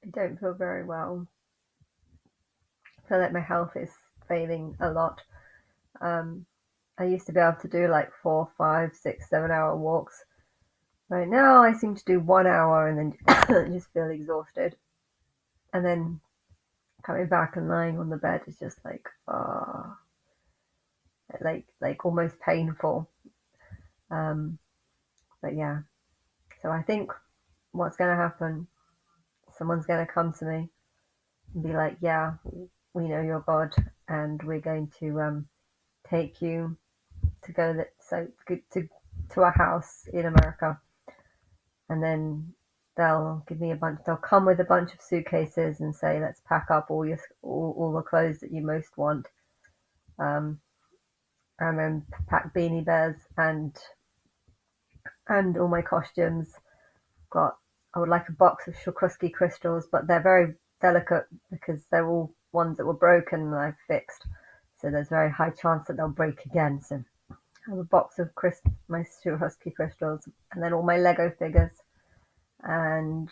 I don't feel very well. I feel like my health is failing a lot. Um, I used to be able to do like 4, 5, 6, 7 hour walks. Right now, I seem to do 1 hour and then just feel exhausted. And then coming back and lying on the bed is just like, like almost painful. Um, but yeah, so I think what's going to happen, someone's going to come to me and be like, yeah, we know you're God, and we're going to take you to go to a house in America, and then they'll give me a bunch. They'll come with a bunch of suitcases and say, let's pack up all the clothes that you most want, um, and then pack beanie bears and all my costumes. Got I would like a box of Swarovski crystals, but they're very delicate because they're all ones that were broken and I've fixed. So there's a very high chance that they'll break again. So I have a box of my Swarovski crystals, and then all my Lego figures, and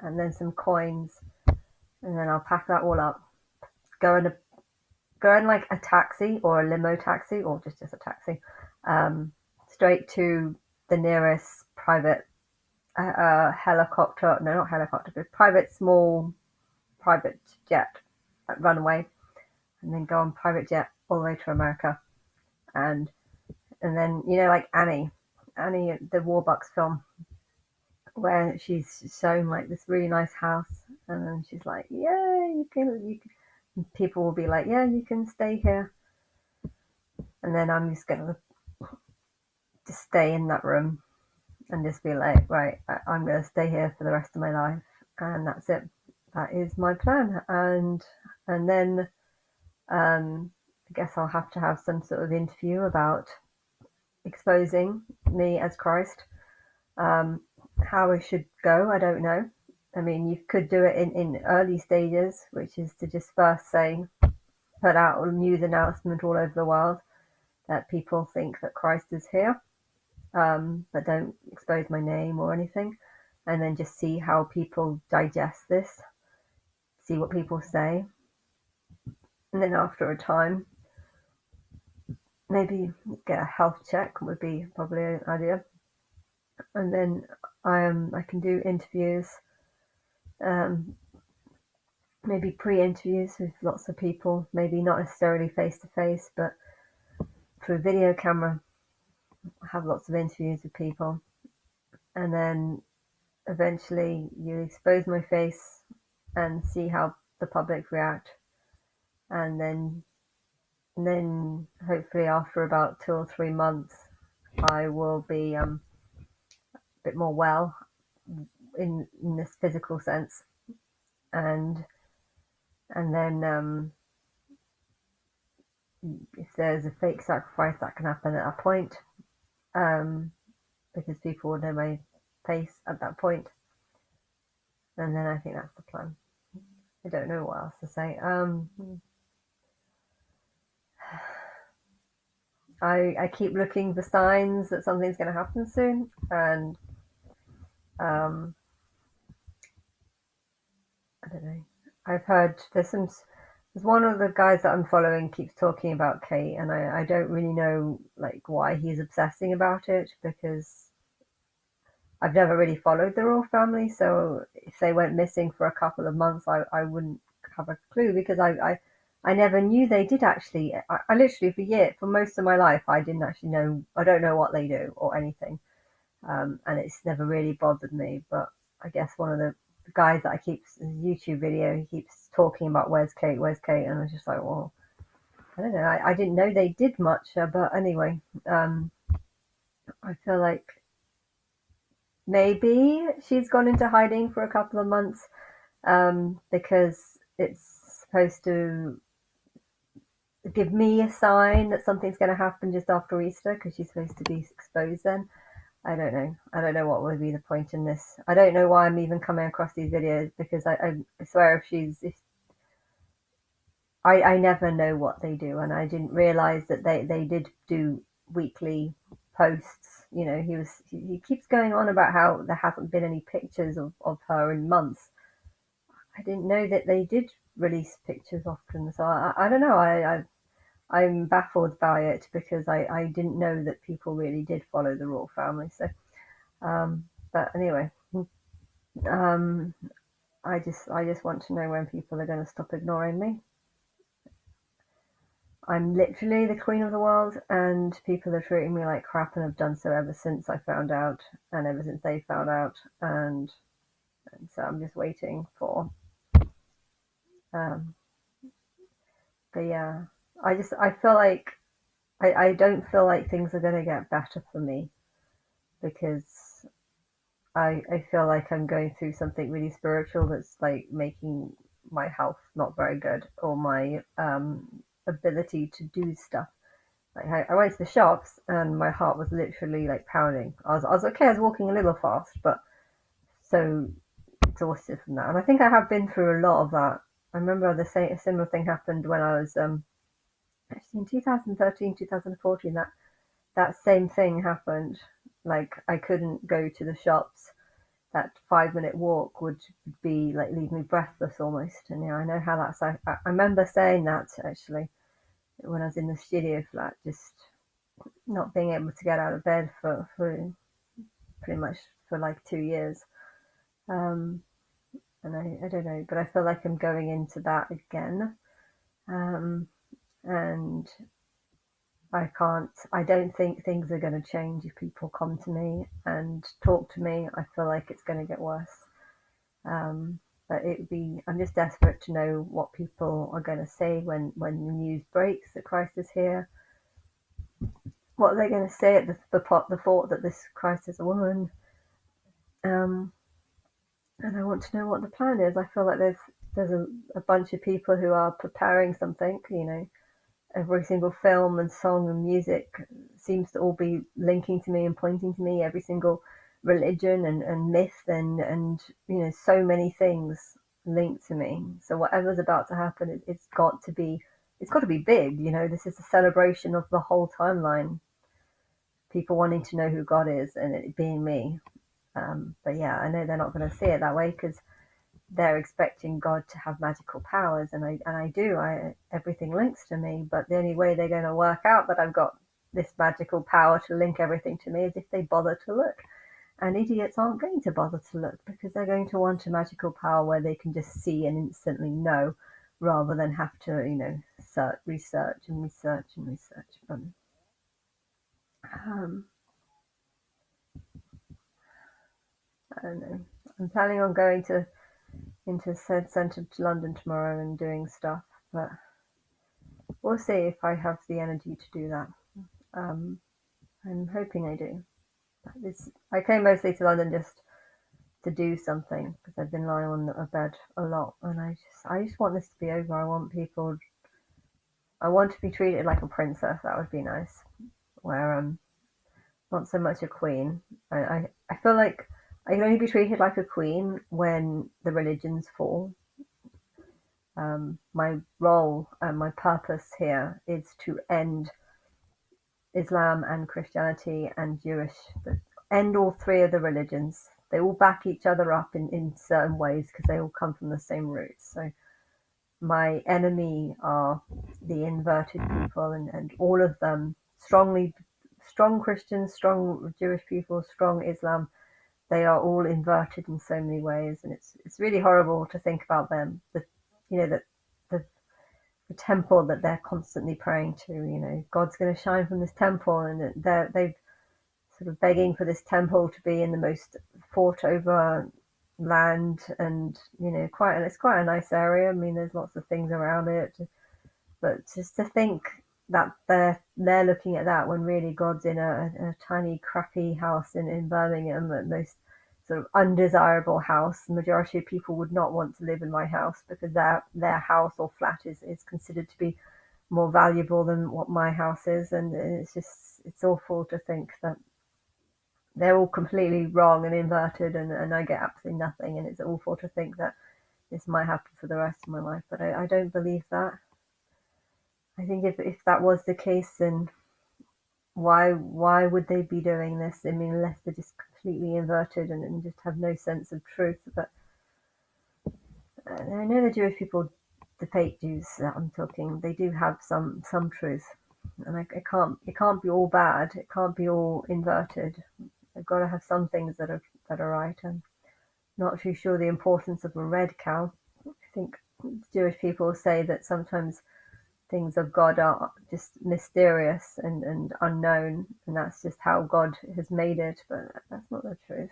and then some coins, and then I'll pack that all up. Go in a Go in like a taxi or a limo taxi or just a taxi, um, straight to the nearest private helicopter. No, not helicopter, but private jet runway, and then go on private jet all the way to America. And and then like Annie, the Warbucks film, where she's shown like this really nice house, and then she's like, "Yeah, you can." People will be like, "Yeah, you can stay here," and then I'm just gonna just stay in that room and just be like, "Right, I'm gonna stay here for the rest of my life," and that's it. That is my plan, and then I guess I'll have to have some sort of interview about exposing me as Christ. Um, how it should go, I don't know. I mean, you could do it in early stages, which is to just first say, put out a news announcement all over the world that people think that Christ is here, but don't expose my name or anything. And then just see how people digest this, see what people say. And then after a time, maybe get a health check would be probably an idea. And then I can do interviews, um, maybe pre-interviews with lots of people, maybe not necessarily face to face, but through video camera, have lots of interviews with people, and then eventually you expose my face and see how the public react, and then hopefully after about 2 or 3 months, I will be a bit more well in this physical sense, and then if there's a fake sacrifice that can happen at a point, um, because people will know my face at that point, and then I think that's the plan. I don't know what else to say. I keep looking for signs that something's going to happen soon, and um, I don't know. I've heard there's one of the guys that I'm following keeps talking about Kate, and I don't really know like why he's obsessing about it because I've never really followed the royal family. So if they went missing for a couple of months, I wouldn't have a clue because I never knew they did actually. I literally for most of my life, I didn't actually know. I don't know what they do or anything, and it's never really bothered me. But I guess one of the guys that I keep his YouTube video, he keeps talking about where's Kate, and I was just like, well, I don't know. I didn't know they did much, but anyway, um, I feel like maybe she's gone into hiding for a couple of months, because it's supposed to give me a sign that something's going to happen just after Easter because she's supposed to be exposed then. I don't know. I don't know what would be the point in this. I don't know why I'm even coming across these videos because I swear if I never know what they do, and I didn't realize that they did do weekly posts. He keeps going on about how there hasn't been any pictures of her in months, I didn't know that they did release pictures often. So I don't know. I'm baffled by it because I didn't know that people really did follow the royal family. So, but anyway, um, I just want to know when people are going to stop ignoring me. I'm literally the queen of the world, and people are treating me like crap, and have done so ever since I found out, and ever since they found out, and so I'm just waiting for. Um, but yeah, I feel like I don't feel like things are going to get better for me because I feel like I'm going through something really spiritual that's like making my health not very good, or my ability to do stuff. Like I went to the shops and my heart was literally like pounding. I was okay. I was walking a little fast, but so exhausted from that. And I think I have been through a lot of that. I remember a similar thing happened when I was actually in 2013, 2014. That same thing happened. Like I couldn't go to the shops. That 5 minute walk would be like leave me breathless almost. And yeah, I know how that's. I remember saying that actually when I was in the studio flat, just not being able to get out of bed for pretty much for like 2 years. Um, and I don't know, but I feel like I'm going into that again. Um, and I don't think things are going to change if people come to me and talk to me. I feel like it's going to get worse. Um, but I'm just desperate to know what people are going to say when the news breaks that Christ is here. What they're going to say at the thought that this Christ is a woman. Um, and I want to know what the plan is. I feel like there's a bunch of people who are preparing something. Every single film and song and music seems to all be linking to me and pointing to me. Every single religion and myth and so many things linked to me. So whatever's about to happen, it's got to be big. This is a celebration of the whole timeline. People wanting to know who God is and it being me. But yeah, I know they're not going to see it that way because they're expecting God to have magical powers, and I do. Everything links to me, but the only way they're going to work out that I've got this magical power to link everything to me is if they bother to look. And idiots aren't going to bother to look because they're going to want a magical power where they can just see and instantly know, rather than have to, research and research and research. Um, I don't know. I'm planning on going into said centre to London tomorrow and doing stuff, but we'll see if I have the energy to do that. Um, I'm hoping I do. I came mostly to London just to do something because I've been lying on a bed a lot, and I just want this to be over. I want to be treated like a princess. That would be nice. Where not so much a queen. I feel like I can only be treated like a queen when the religions fall. My role and my purpose here is to end Islam and Christianity and Jewish, but end all three of the religions. They all back each other up in certain ways because they all come from the same roots. So my enemy are the inverted people, and all of them strong Christians, strong Jewish people, strong Islam. They are all inverted in so many ways, and it's really horrible to think about them. That the the temple that they're constantly praying to. God's going to shine from this temple, and they've sort of begging for this temple to be in the most fought over land, and it's quite a nice area. I mean, there's lots of things around it, but just to think that they're looking at that when really God's in a tiny crappy house in Birmingham, the most sort of undesirable house. The majority of people would not want to live in my house because their house or flat is considered to be more valuable than what my house is, and it's awful to think that they're all completely wrong and inverted, and I get absolutely nothing, and it's awful to think that this might happen for the rest of my life, but I don't believe that. I think if that was the case, then why would they be doing this? I mean, unless they're just completely inverted and just have no sense of truth. But I know the Jewish people, the fake Jews that I'm talking, they do have some truth, and it can't be all bad. It can't be all inverted. They've got to have some things that are right. I'm not too sure the importance of a red cow. I think Jewish people say that sometimes things of God are just mysterious and unknown, and that's just how God has made it, but that's not the truth.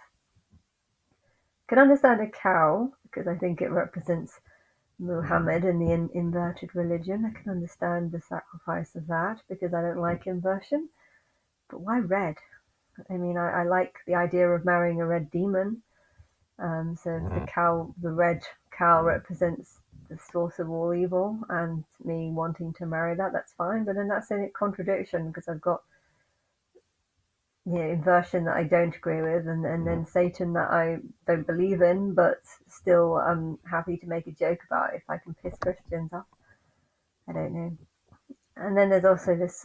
I can understand a cow because I think it represents Muhammad and the inverted religion. I can understand the sacrifice of that because I don't like inversion. But why red? I mean, I like the idea of marrying a red demon. So if the red cow represents the source of all evil, and me wanting to marry that, that's fine. But then that's a contradiction because I've got inversion that I don't agree with, and then Satan that I don't believe in, but still I'm happy to make a joke about if I can piss Christians off. I don't know. And then there's also this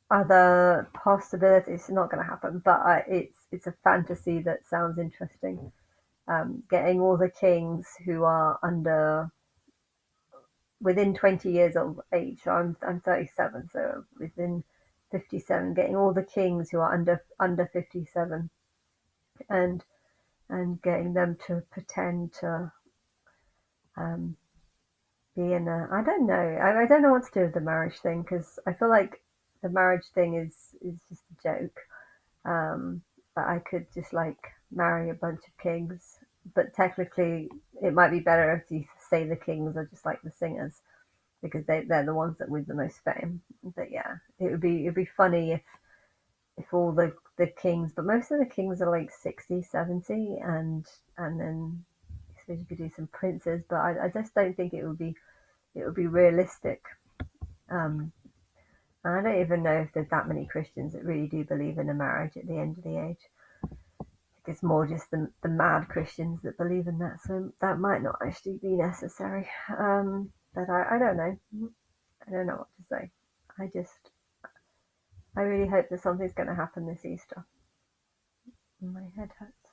other possibility. It's not going to happen, but it's a fantasy that sounds interesting. Getting all the kings who are under within 20 years of age. So I'm 37, so within 57, getting all the kings who are under 57 and getting them to pretend to um, be in a. I don't know. I don't know what to do with the marriage thing because I feel like the marriage thing is just a joke. But I could just like marry a bunch of kings. But technically, it might be better if you say the kings are just like the singers because they're the ones that with the most fame. But yeah, it'd be funny if all the kings, but most of the kings are like 60, 70, and then I suppose you could do some princes, but I just don't think it would be realistic. Um, and I don't even know if there's that many Christians that really do believe in a marriage at the end of the age. It's more just the mad Christians that believe in that, so that might not actually be necessary. But I don't know. I don't know what to say. I just, I really hope that something's going to happen this Easter. My head hurts.